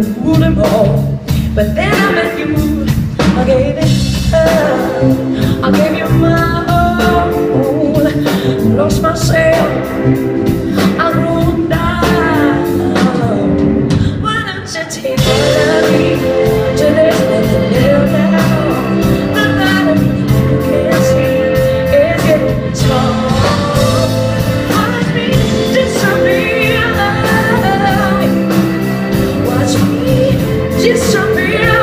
rule them all. But then I met you, I gave it up, I gave you my all, lost myself, I grew down. Why don't you take me to this little now? The light of you can't see is getting small. Watch me disappear, watch me disappear.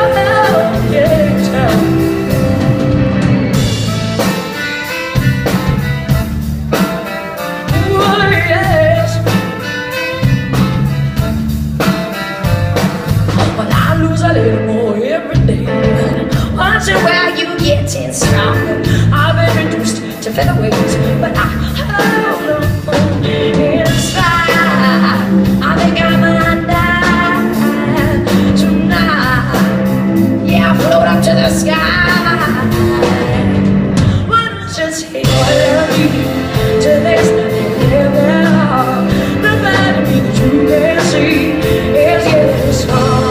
A little more every day. Watching where you getting stronger. I've been reduced to featherweight, but I hold on inside. I think I might die tonight. Yeah, I float up to the sky. Why don't you take what I love you till there's nothing there now? The part of me that you can't see is getting small.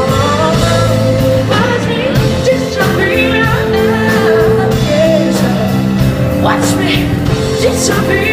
Watch me disappear.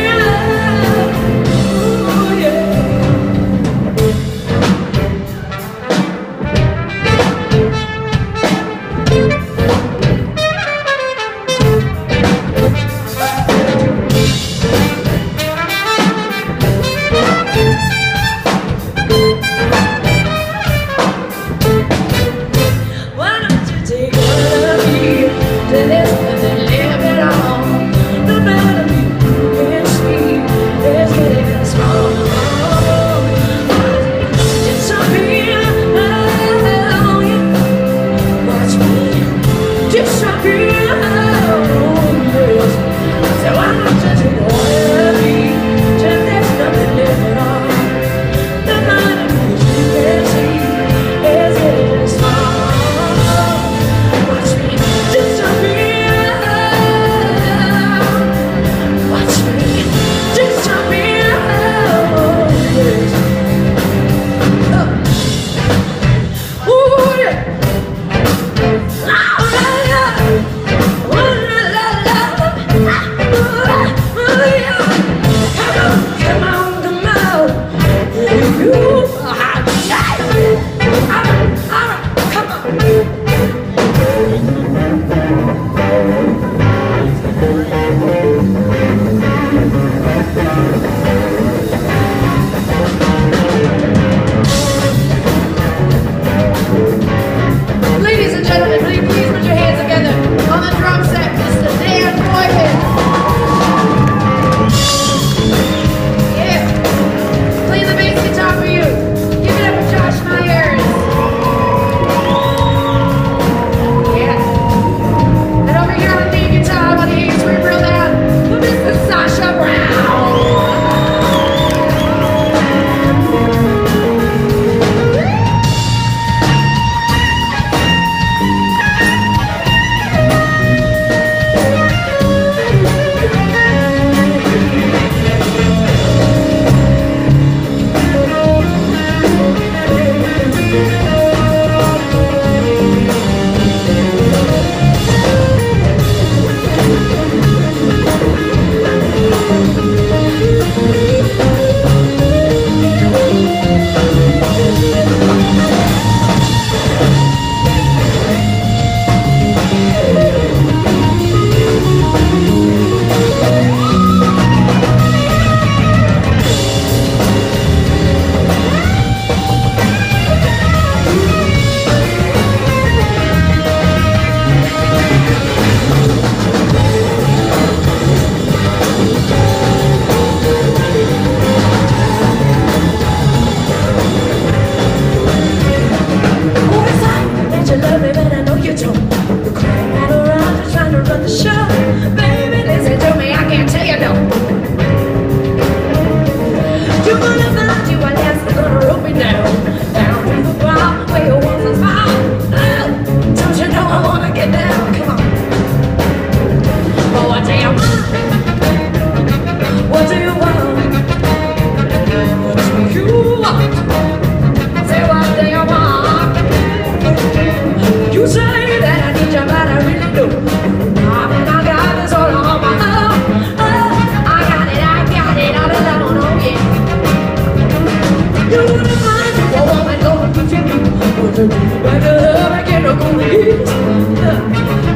woman gonna continue. But to do better love, I can't go to ease.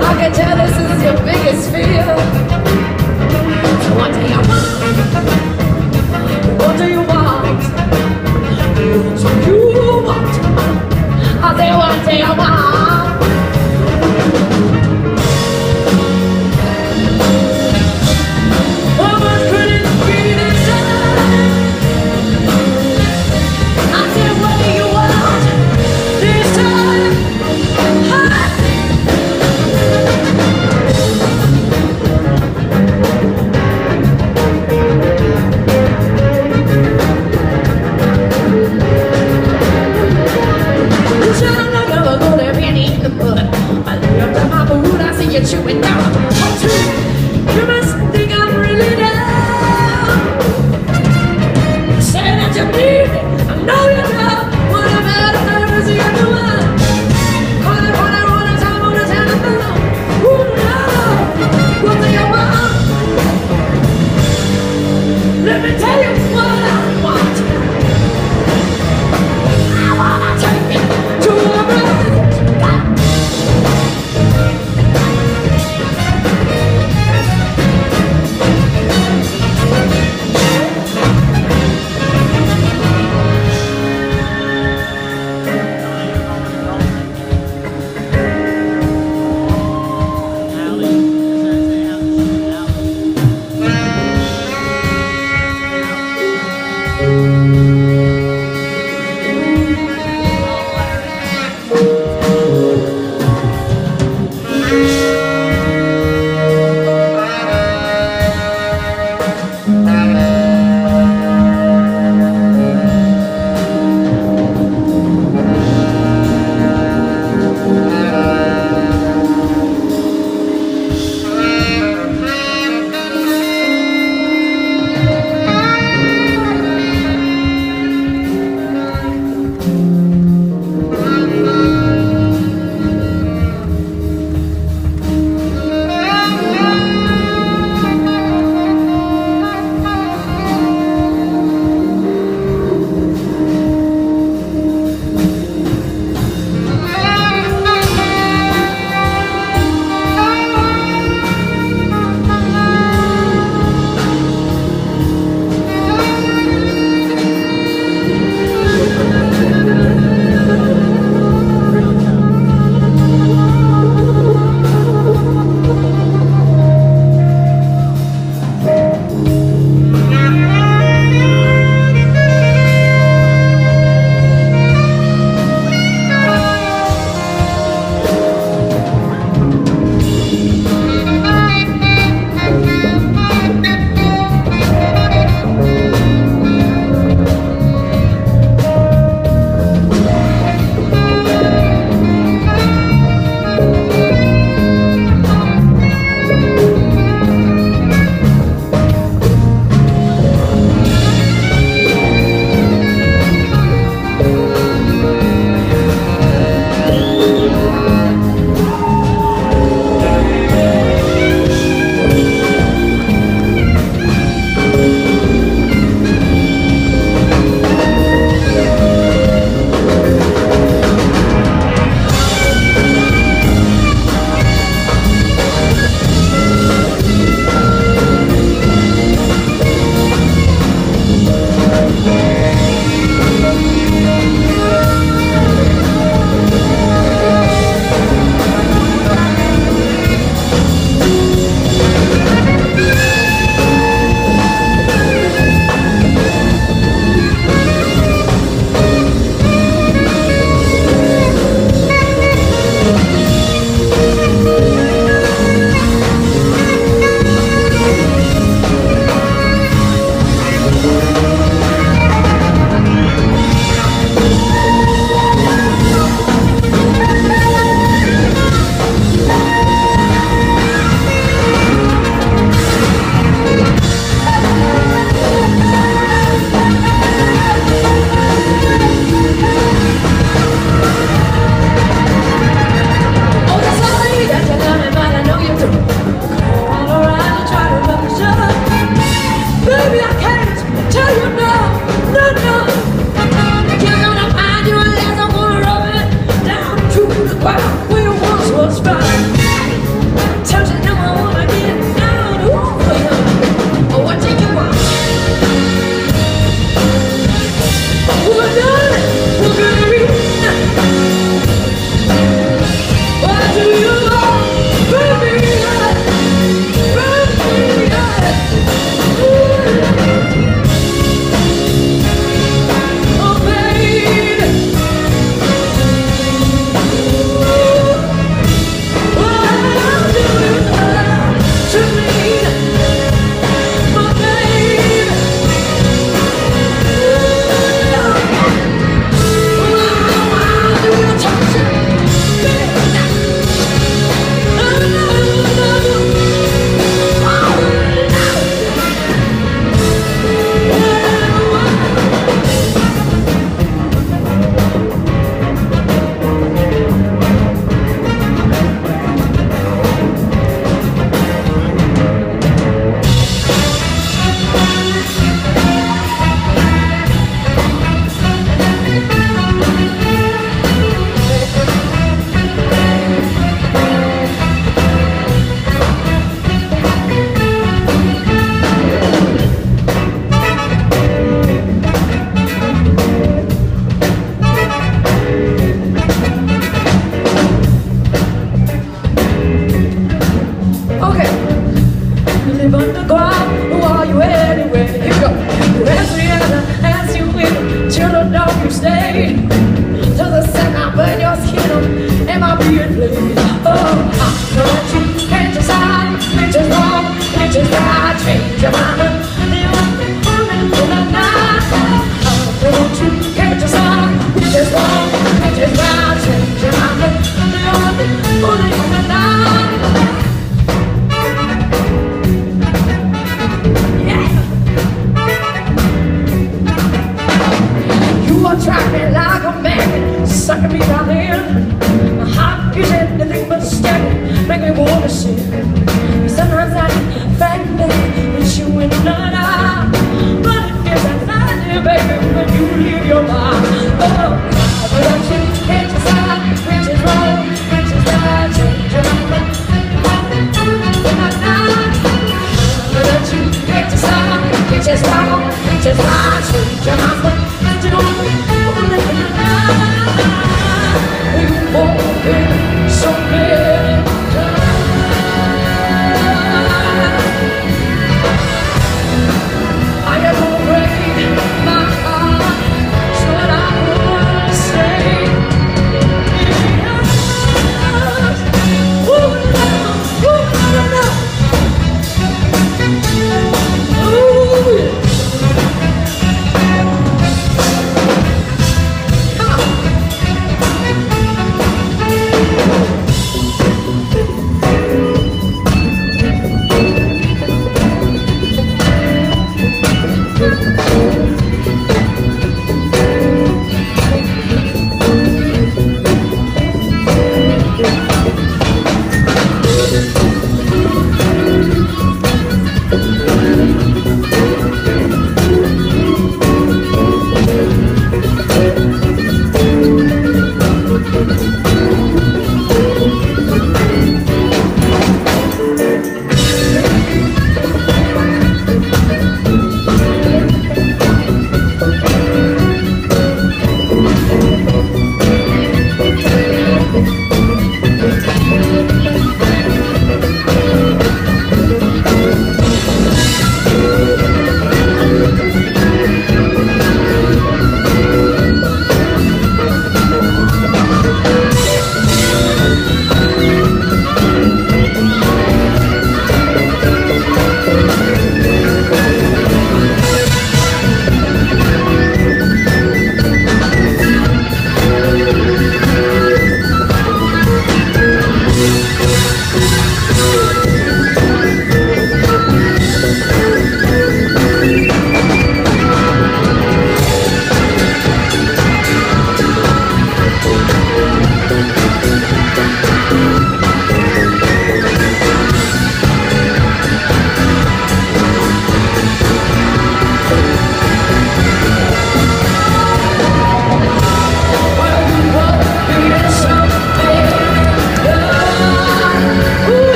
I can tell this is your biggest fear. So what do you want? What do you want? So you want? I say what do you want? Woman couldn't be this time. I said what do you want this time? You said I'm never gonna be made. To the sun, I burn your skin. Am I being played? Oh, I know that you can't decide which is wrong, which is right. Change your mind. You want me for the night. I know that you can't decide which is wrong, which is right. Change your mind. You want me for the night. Attract me like a magnet, sucking me down in. My heart is anything but stagnant, make me wanna sin. Sometimes I find that it's you in the night, but it feels like that, baby, when you leave your mind. Oh, but you can't decide which is wrong, which is right. Change your mind. But you can't decide which is wrong, which is right. Change your mind.